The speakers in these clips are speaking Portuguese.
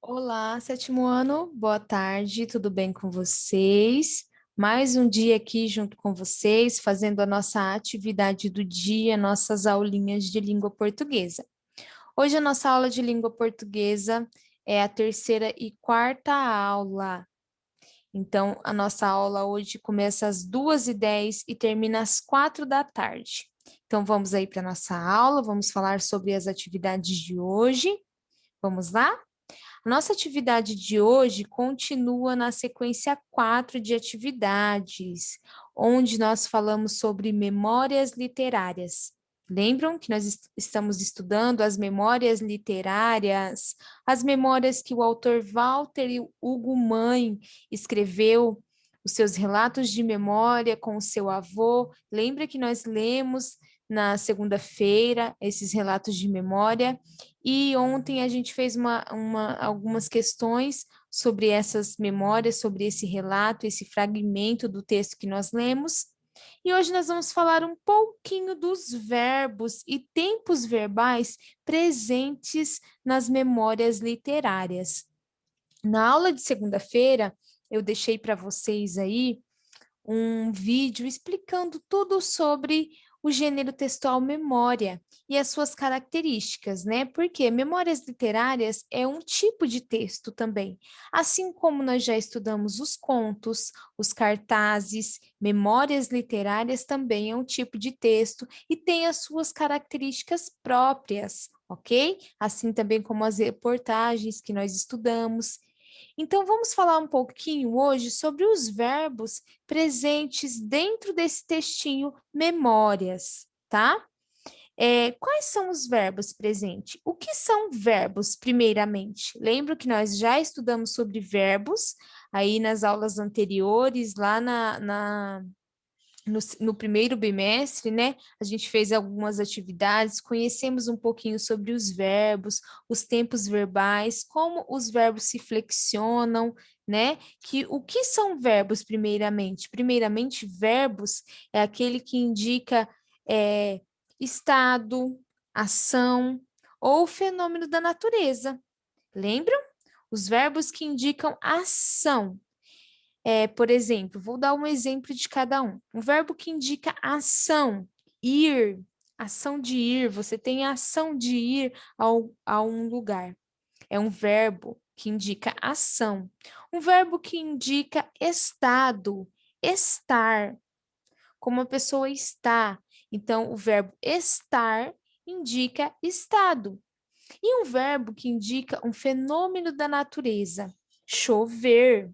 Olá, sétimo ano, boa tarde, tudo bem com vocês? Mais um dia aqui junto com vocês, fazendo a nossa atividade do dia, nossas aulinhas de língua portuguesa. Hoje a nossa aula de língua portuguesa é a terceira e quarta aula. Então, a nossa aula hoje começa às 2h10 e termina às 4 da tarde. Então, vamos aí para a nossa aula, vamos falar sobre as atividades de hoje. Vamos lá? Nossa atividade de hoje continua na sequência 4 de atividades, onde nós falamos sobre memórias literárias. Lembram que nós estamos estudando as memórias literárias, as memórias que o autor Walter Hugo Mãe escreveu, os seus relatos de memória com o seu avô. Lembra que nós lemos na segunda-feira esses relatos de memória? E ontem a gente fez algumas questões sobre essas memórias, sobre esse relato, esse fragmento do texto que nós lemos. E hoje nós vamos falar um pouquinho dos verbos e tempos verbais presentes nas memórias literárias. Na aula de segunda-feira, eu deixei para vocês aí um vídeo explicando tudo sobre o gênero textual memória e as suas características, né? Porque memórias literárias é um tipo de texto também. Assim como nós já estudamos os contos, os cartazes, memórias literárias também é um tipo de texto e tem as suas características próprias, ok? Assim também como as reportagens que nós estudamos. Então, vamos falar um pouquinho hoje sobre os verbos presentes dentro desse textinho memórias, tá? Quais são os verbos presentes? O que são verbos, primeiramente? Lembro que nós já estudamos sobre verbos aí nas aulas anteriores, lá no primeiro bimestre, né? A gente fez algumas atividades, conhecemos um pouquinho sobre os verbos, os tempos verbais, como os verbos se flexionam, né? O que são verbos, primeiramente? Primeiramente, verbos é aquele que indica estado, ação ou fenômeno da natureza. Lembram? Os verbos que indicam ação. Por exemplo, vou dar um exemplo de cada um. Um verbo que indica ação, ir, ação de ir, você tem a ação de ir a um lugar. É um verbo que indica ação. Um verbo que indica estado, estar, como a pessoa está. Então, o verbo estar indica estado. E um verbo que indica um fenômeno da natureza, chover.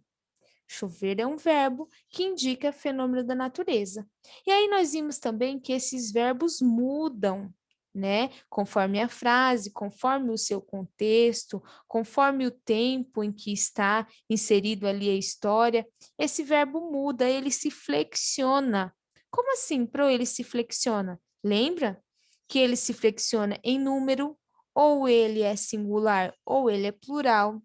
Chover é um verbo que indica fenômeno da natureza. E aí nós vimos também que esses verbos mudam, né? Conforme a frase, conforme o seu contexto, conforme o tempo em que está inserido ali a história, esse verbo muda, ele se flexiona. Como assim, Pro, ele se flexiona? Lembra que ele se flexiona em número, ou ele é singular, ou ele é plural.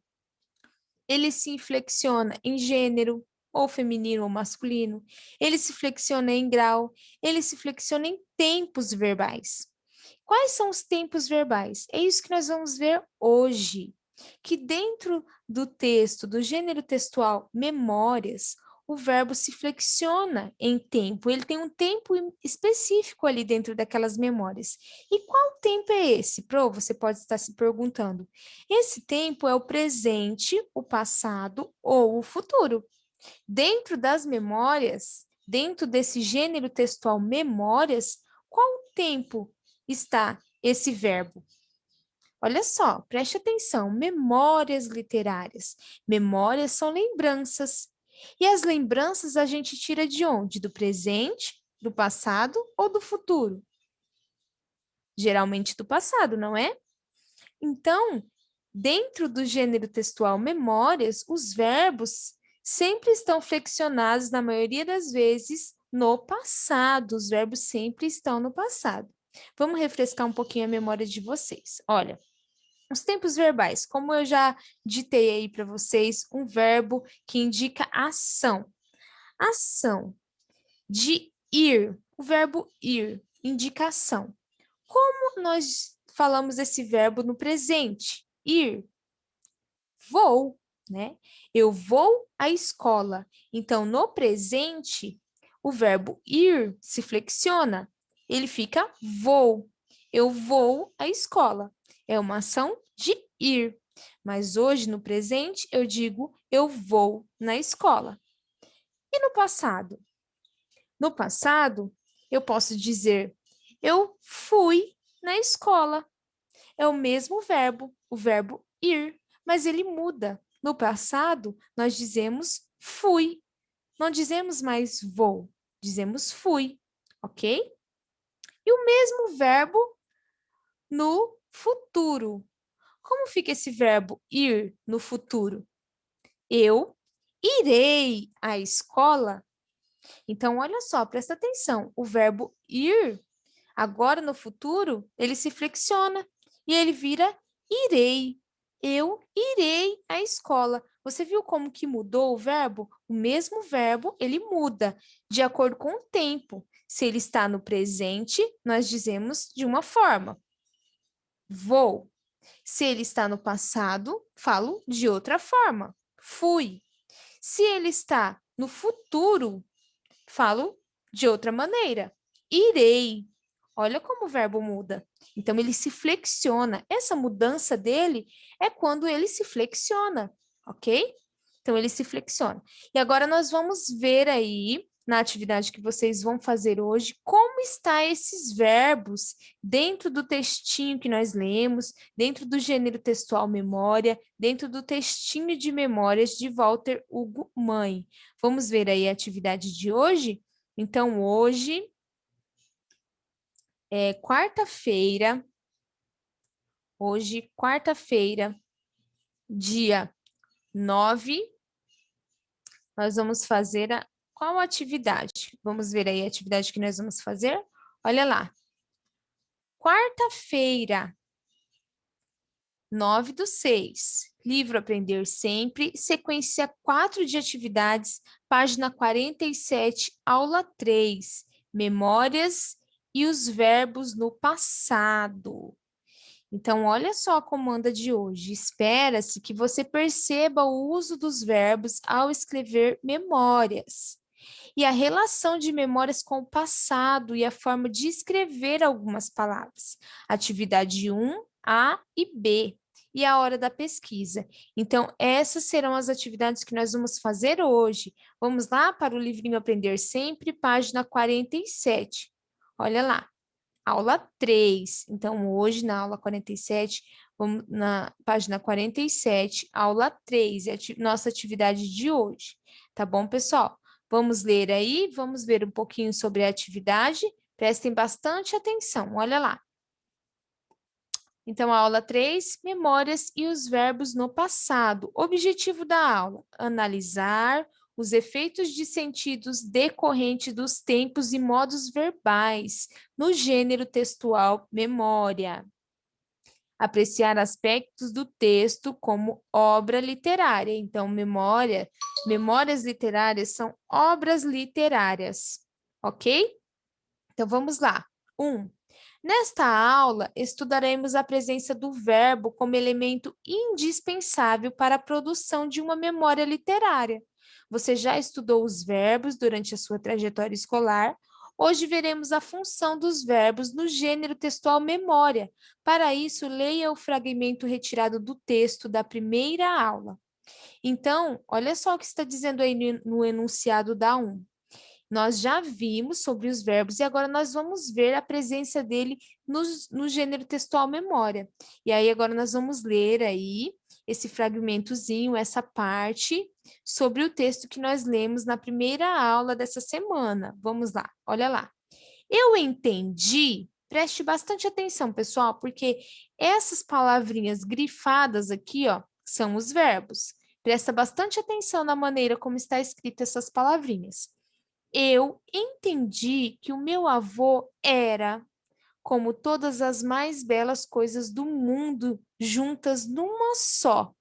Ele se flexiona em gênero, ou feminino ou masculino. Ele se flexiona em grau. Ele se flexiona em tempos verbais. Quais são os tempos verbais? É isso que nós vamos ver hoje. Que dentro do texto, do gênero textual memórias, o verbo se flexiona em tempo. Ele tem um tempo específico ali dentro daquelas memórias. E qual tempo é esse? Pro, você pode estar se perguntando. Esse tempo é o presente, o passado ou o futuro. Dentro das memórias, dentro desse gênero textual memórias, qual tempo está esse verbo? Olha só, preste atenção, memórias literárias. Memórias são lembranças. E as lembranças a gente tira de onde? Do presente, do passado ou do futuro? Geralmente do passado, não é? Então, dentro do gênero textual memórias, os verbos sempre estão flexionados, na maioria das vezes, no passado. Os verbos sempre estão no passado. Vamos refrescar um pouquinho a memória de vocês. Olha, os tempos verbais, como eu já ditei aí para vocês, um verbo que indica ação. Ação de ir, o verbo ir, indicação. Como nós falamos esse verbo no presente? Ir. vou, né? Eu vou à escola. Então, no presente, o verbo ir se flexiona. Ele fica vou. Eu vou à escola. É uma ação de ir. Mas hoje, no presente, eu digo eu vou na escola. E no passado? No passado, eu posso dizer eu fui na escola. É o verbo ir, mas ele muda. No passado, nós dizemos fui. Não dizemos mais vou, dizemos fui, ok? E o mesmo verbo no futuro. Como fica esse verbo ir no futuro? Eu irei à escola. Então, olha só, presta atenção. O verbo ir, agora no futuro, ele se flexiona e ele vira irei. Eu irei à escola. Você viu como que mudou o verbo? O mesmo verbo, ele muda de acordo com o tempo. Se ele está no presente, nós dizemos de uma forma. Vou. Se ele está no passado, falo de outra forma. Fui. Se ele está no futuro, falo de outra maneira. Irei. Olha como o verbo muda. Então, ele se flexiona. Essa mudança dele é quando ele se flexiona, ok? Então, ele se flexiona. E agora nós vamos ver aí, na atividade que vocês vão fazer hoje, como está esses verbos dentro do textinho que nós lemos, dentro do gênero textual memória, dentro do textinho de memórias de Walter Hugo Mãe. Vamos ver aí a atividade de hoje? Então, hoje é quarta-feira, dia 9, nós vamos fazer qual atividade? Vamos ver aí a atividade que nós vamos fazer? Olha lá. Quarta-feira, 9/6. Livro Aprender Sempre, sequência 4 de atividades, página 47, aula 3. Memórias e os verbos no passado. Então, olha só a comanda de hoje. Espera-se que você perceba o uso dos verbos ao escrever memórias e a relação de memórias com o passado e a forma de escrever algumas palavras. Atividade 1, A e B. E a hora da pesquisa. Então, essas serão as atividades que nós vamos fazer hoje. Vamos lá para o livrinho Aprender Sempre, página 47. Olha lá. Aula 3. Então, hoje, na aula 47, vamos na página 47, aula 3, é a nossa atividade de hoje. Tá bom, pessoal? Vamos ler aí, vamos ver um pouquinho sobre a atividade. Prestem bastante atenção, olha lá. Então, a aula 3, memórias e os verbos no passado. Objetivo da aula: analisar os efeitos de sentidos decorrentes dos tempos e modos verbais no gênero textual memória. Apreciar aspectos do texto como obra literária. Então, memórias literárias são obras literárias, ok? Então, vamos lá. 1. Nesta aula, estudaremos a presença do verbo como elemento indispensável para a produção de uma memória literária. Você já estudou os verbos durante a sua trajetória escolar. Hoje veremos a função dos verbos no gênero textual memória. Para isso, leia o fragmento retirado do texto da primeira aula. Então, olha só o que está dizendo aí no enunciado da 1. Nós já vimos sobre os verbos e agora nós vamos ver a presença dele no gênero textual memória. E aí agora nós vamos ler aí esse fragmentozinho, essa parte sobre o texto que nós lemos na primeira aula dessa semana. Vamos lá, olha lá. Eu entendi, preste bastante atenção, pessoal, porque essas palavrinhas grifadas aqui, ó, são os verbos. Presta bastante atenção na maneira como está escrita essas palavrinhas. Eu entendi que o meu avô era como todas as mais belas coisas do mundo juntas numa só.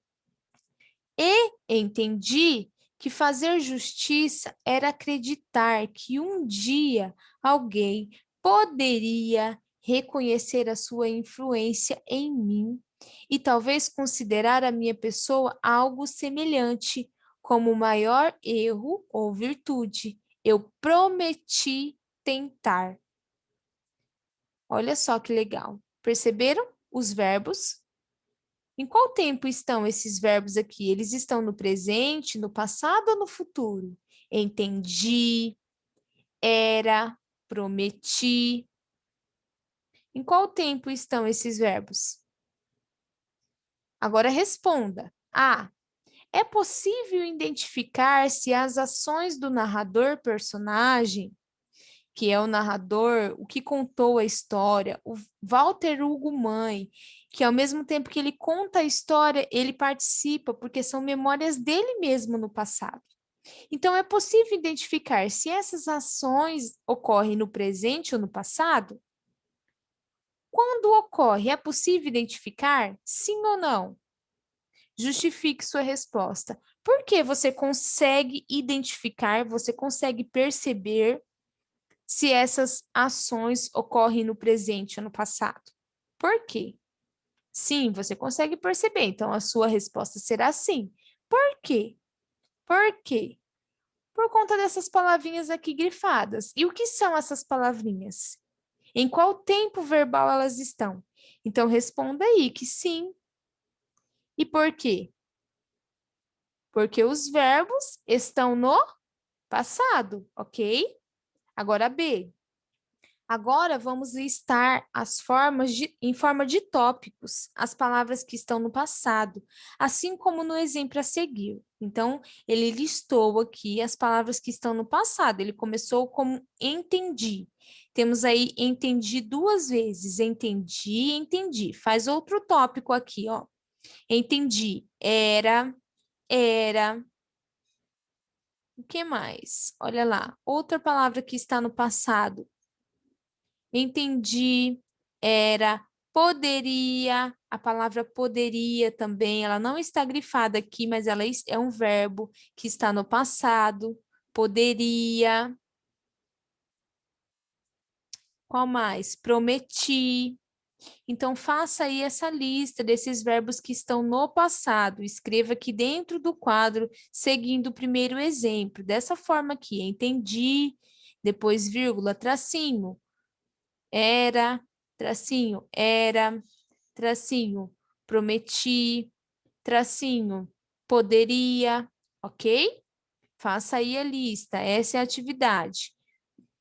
E entendi que fazer justiça era acreditar que um dia alguém poderia reconhecer a sua influência em mim e talvez considerar a minha pessoa algo semelhante, como maior erro ou virtude. Eu prometi tentar. Olha só que legal. Perceberam os verbos? Em qual tempo estão esses verbos aqui? Eles estão no presente, no passado ou no futuro? Entendi, era, prometi. Em qual tempo estão esses verbos? Agora responda. A. É possível identificar se as ações do narrador personagem, que é o narrador, o que contou a história, o Walter Hugo Mãe, que ao mesmo tempo que ele conta a história, ele participa, porque são memórias dele mesmo no passado. Então, é possível identificar se essas ações ocorrem no presente ou no passado? Quando ocorre, é possível identificar? Sim ou não? Justifique sua resposta. Por que você consegue identificar, você consegue perceber se essas ações ocorrem no presente ou no passado? Por quê? Sim, você consegue perceber. Então, a sua resposta será sim. Por quê? Por quê? Por conta dessas palavrinhas aqui grifadas. E o que são essas palavrinhas? Em qual tempo verbal elas estão? Então, responda aí que sim. E por quê? Porque os verbos estão no passado, ok? Agora B. Agora vamos listar as formas em forma de tópicos, as palavras que estão no passado, assim como no exemplo a seguir. Então, ele listou aqui as palavras que estão no passado. Ele começou como entendi. Temos aí entendi duas vezes, entendi, entendi. Faz outro tópico aqui, ó. Entendi, era. O que mais? Olha lá, outra palavra que está no passado. Entendi, era, poderia. A palavra poderia também, ela não está grifada aqui, mas ela é um verbo que está no passado. Poderia. Qual mais? Prometi. Então, faça aí essa lista desses verbos que estão no passado. Escreva aqui dentro do quadro, seguindo o primeiro exemplo. Dessa forma aqui, entendi, depois vírgula, tracinho, era, tracinho, prometi, tracinho, poderia, ok? Faça aí a lista, essa é a atividade.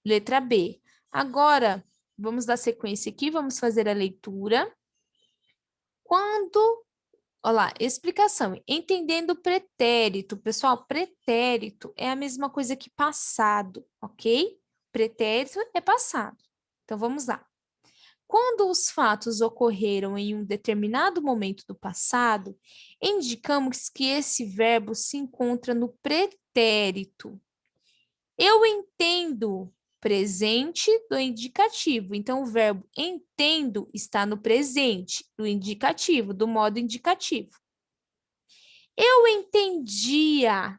Letra B. Agora, vamos dar sequência aqui, vamos fazer a leitura. Quando, olha lá, explicação. Entendendo o pretérito. Pessoal, pretérito é a mesma coisa que passado, ok? Pretérito é passado. Então, vamos lá. Quando os fatos ocorreram em um determinado momento do passado, indicamos que esse verbo se encontra no pretérito. Eu entendo presente do indicativo. Então, o verbo entendo está no presente, do indicativo, do modo indicativo. Eu entendia,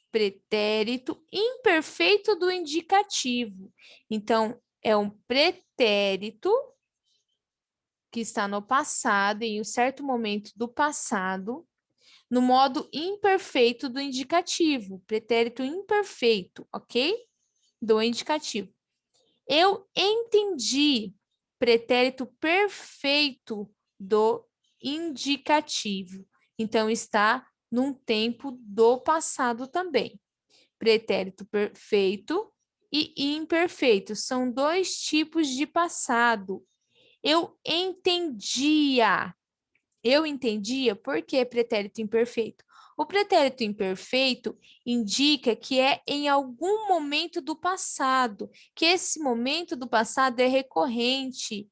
pretérito imperfeito do indicativo. Então, é um pretérito que está no passado, em um certo momento do passado, no modo imperfeito do indicativo, pretérito imperfeito, ok? Do indicativo. Eu entendi, pretérito perfeito do indicativo. Então, está num tempo do passado também. Pretérito perfeito e imperfeito são dois tipos de passado. Eu entendia. Eu entendia por que pretérito imperfeito. O pretérito imperfeito indica que é em algum momento do passado, que esse momento do passado é recorrente.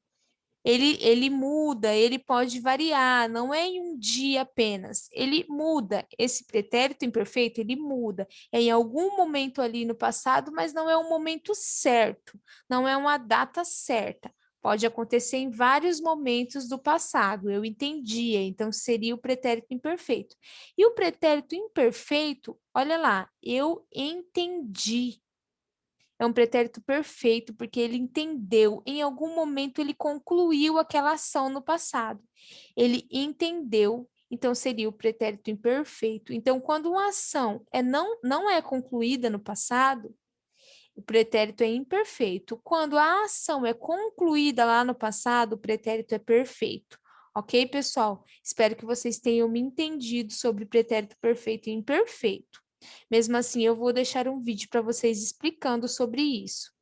Ele muda, ele pode variar, não é em um dia apenas. Ele muda. Esse pretérito imperfeito, ele muda. É em algum momento ali no passado, mas não é um momento certo, não é uma data certa. Pode acontecer em vários momentos do passado. Eu entendia, então seria o pretérito imperfeito. E o pretérito imperfeito, olha lá, eu entendi. é um pretérito perfeito, porque ele entendeu, em algum momento ele concluiu aquela ação no passado. Ele entendeu, então seria o pretérito imperfeito. Então, quando uma ação não é concluída no passado, o pretérito é imperfeito. Quando a ação é concluída lá no passado, o pretérito é perfeito. Ok, pessoal? Espero que vocês tenham me entendido sobre pretérito perfeito e imperfeito. Mesmo assim, eu vou deixar um vídeo para vocês explicando sobre isso.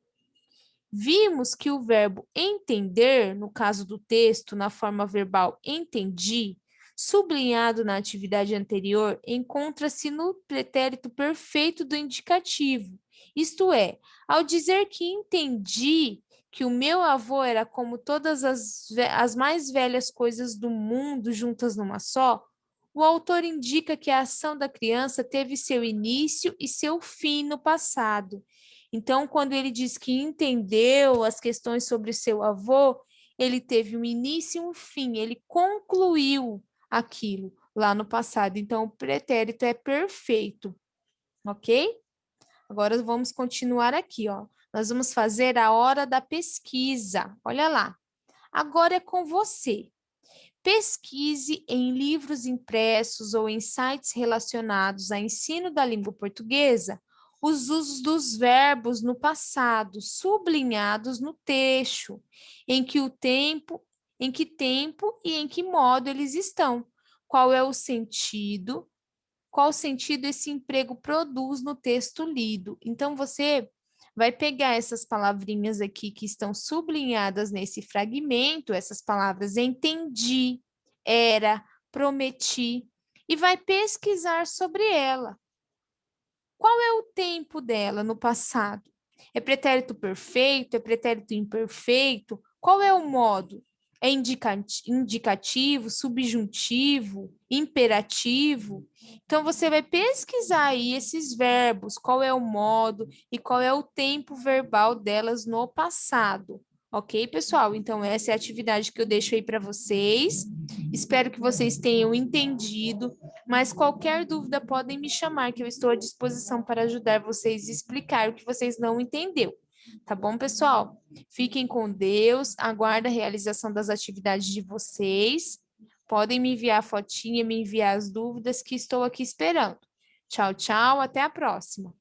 Vimos que o verbo entender, no caso do texto, na forma verbal entendi, sublinhado na atividade anterior, encontra-se no pretérito perfeito do indicativo. Isto é, ao dizer que entendi que o meu avô era como todas as mais velhas coisas do mundo juntas numa só, o autor indica que a ação da criança teve seu início e seu fim no passado. Então, quando ele diz que entendeu as questões sobre seu avô, ele teve um início e um fim, ele concluiu aquilo lá no passado. Então, o pretérito é perfeito, ok? Agora vamos continuar aqui, ó. Nós vamos fazer a hora da pesquisa. Olha lá. Agora é com você. Pesquise em livros impressos ou em sites relacionados a ensino da língua portuguesa os usos dos verbos no passado, sublinhados no texto, em que tempo e em que modo eles estão. Qual é o sentido? Qual sentido esse emprego produz no texto lido? Então, você vai pegar essas palavrinhas aqui que estão sublinhadas nesse fragmento, essas palavras entendi, era, prometi, e vai pesquisar sobre ela. Qual é o tempo dela no passado? É pretérito perfeito? É pretérito imperfeito? Qual é o modo? É indicativo, subjuntivo, imperativo? Então, você vai pesquisar aí esses verbos, qual é o modo e qual é o tempo verbal delas no passado. Ok, pessoal? Então, essa é a atividade que eu deixo aí para vocês. Espero que vocês tenham entendido, mas qualquer dúvida podem me chamar, que eu estou à disposição para ajudar vocês a explicar o que vocês não entenderam. Tá bom, pessoal? Fiquem com Deus, aguardo a realização das atividades de vocês. Podem me enviar a fotinha, me enviar as dúvidas que estou aqui esperando. Tchau, tchau, até a próxima.